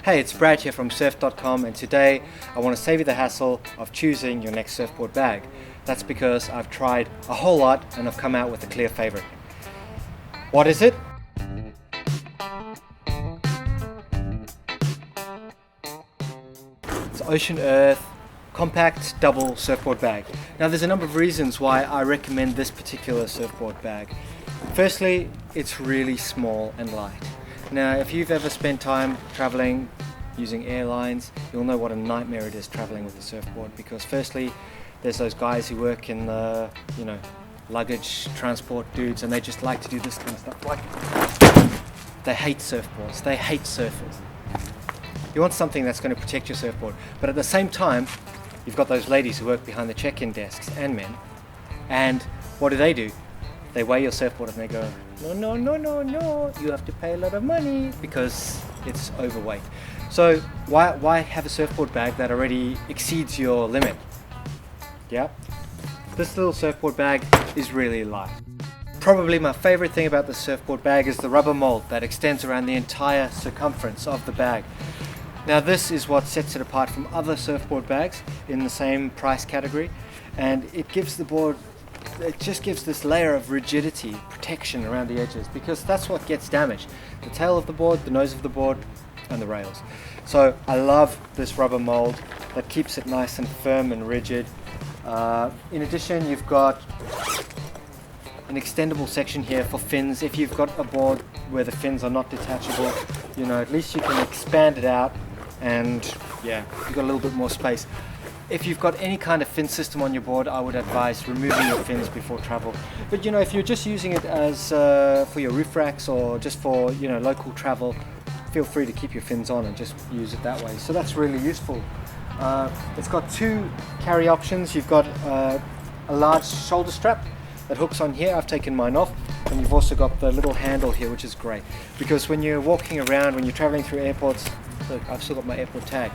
Hey, it's Brad here from surf.com, and today I want to save you the hassle of choosing your next surfboard bag. That's because I've tried a whole lot and I've come out with a clear favorite. What is it? It's Ocean&Earth Compact Double Surfboard Bag. Now there's a number of reasons why I recommend this particular surfboard bag. Firstly, it's really small and light. Now if you've ever spent time traveling using airlines, you'll know what a nightmare it is traveling with a surfboard, because firstly there's those guys who work in the luggage transport dudes, and they just like to do this kind of stuff. Like, they hate surfboards, they hate surfers. You want something that's going to protect your surfboard, but at the same time you've got those ladies who work behind the check-in desks, and men, and what do? They weigh your surfboard and they go, no, you have to pay a lot of money because it's overweight. So why have a surfboard bag that already exceeds your limit? Yeah, this little surfboard bag is really light. Probably my favorite thing about the surfboard bag is the rubber mold that extends around the entire circumference of the bag. Now this is what sets it apart from other surfboard bags in the same price category, and it just gives this layer of rigidity, protection around the edges, because that's what gets damaged: the tail of the board, the nose of the board, and the rails. So I love this rubber mold that keeps it nice and firm and rigid. In addition, you've got an extendable section here for fins. If you've got a board where the fins are not detachable, at least you can expand it out, and yeah, you've got a little bit more space. If you've got any kind of fin system on your board, I would advise removing your fins before travel. But if you're just using it as for your roof racks or just for local travel, feel free to keep your fins on and just use it that way. So that's really useful. It's got two carry options. You've got a large shoulder strap that hooks on here. I've taken mine off, and you've also got the little handle here, which is great because when you're walking around, when you're traveling through airports, look, I've still got my airport tag.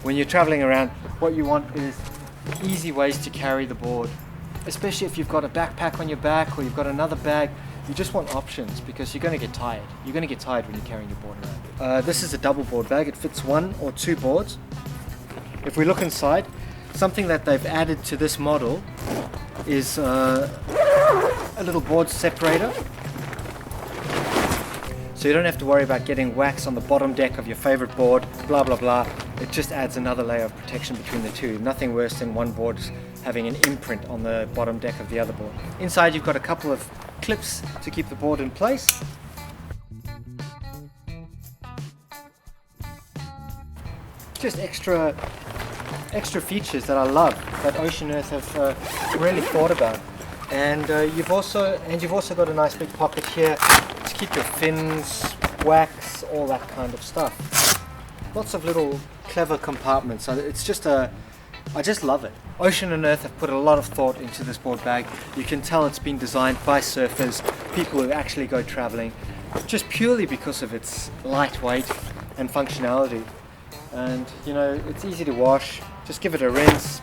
When you're traveling around, what you want is easy ways to carry the board, especially if you've got a backpack on your back or you've got another bag. You just want options because you're going to get tired. You're going to get tired when you're carrying your board around. This is a double board bag. It fits one or two boards. If we look inside, something that they've added to this model is a little board separator. So you don't have to worry about getting wax on the bottom deck of your favorite board, blah blah blah. It just adds another layer of protection between the two. Nothing worse than one board having an imprint on the bottom deck of the other board. Inside you've got a couple of clips to keep the board in place. Just extra features that I love, that Ocean&Earth have really thought about. And you've also got a nice big pocket here to keep your fins, wax, all that kind of stuff. Lots of little clever compartments. It's just I just love it. Ocean&Earth have put a lot of thought into this board bag. You can tell it's been designed by surfers, people who actually go traveling, just purely because of its lightweight and functionality. And it's easy to wash. Just give it a rinse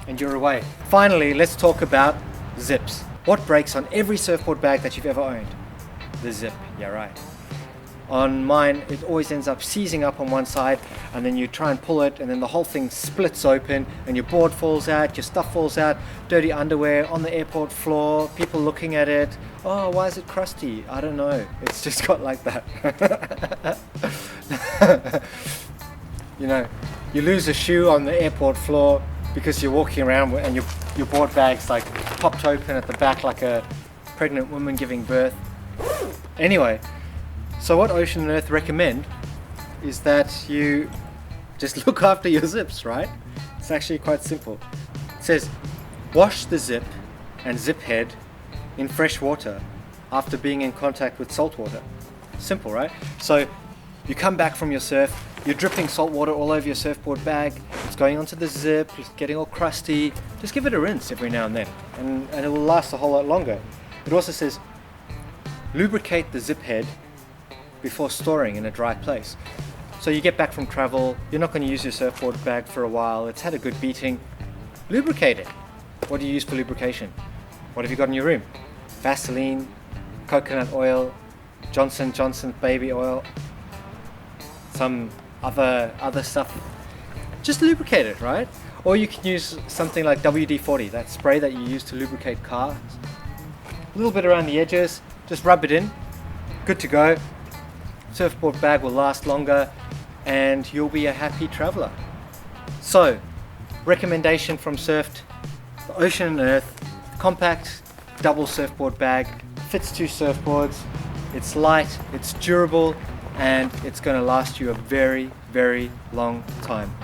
and you're away. Finally, let's talk about zips. What breaks on every surfboard bag that you've ever owned? The zip. Yeah, right. On mine, it always ends up seizing up on one side, and then you try and pull it, and then the whole thing splits open, and your board falls out, your stuff falls out, dirty underwear on the airport floor, people looking at it. Oh, why is it crusty? I don't know. It's just got like that. You lose a shoe on the airport floor because you're walking around and your board bag's like popped open at the back like a pregnant woman giving birth. Anyway, so what Ocean&Earth recommend is that you just look after your zips, right? It's actually quite simple. It says, wash the zip and zip head in fresh water after being in contact with salt water. Simple, right? So you come back from your surf, you're dripping salt water all over your surfboard bag, it's going onto the zip, it's getting all crusty. Just give it a rinse every now and then, and it will last a whole lot longer. It also says, lubricate the zip head before storing in a dry place. So you get back from travel, you're not going to use your surfboard bag for a while, it's had a good beating. Lubricate it. What do you use for lubrication? What have you got in your room? Vaseline, coconut oil, Johnson & Johnson baby oil. some other stuff, just lubricate it, right? Or you can use something like WD-40, that spray that you use to lubricate cars. A little bit around the edges, just rub it in, good to go. Surfboard bag will last longer and you'll be a happy traveler. So, recommendation from Surfed, the Ocean&Earth Compact Double Surfboard Bag. Fits 2 surfboards, it's light, it's durable, and it's going to last you a very, very long time.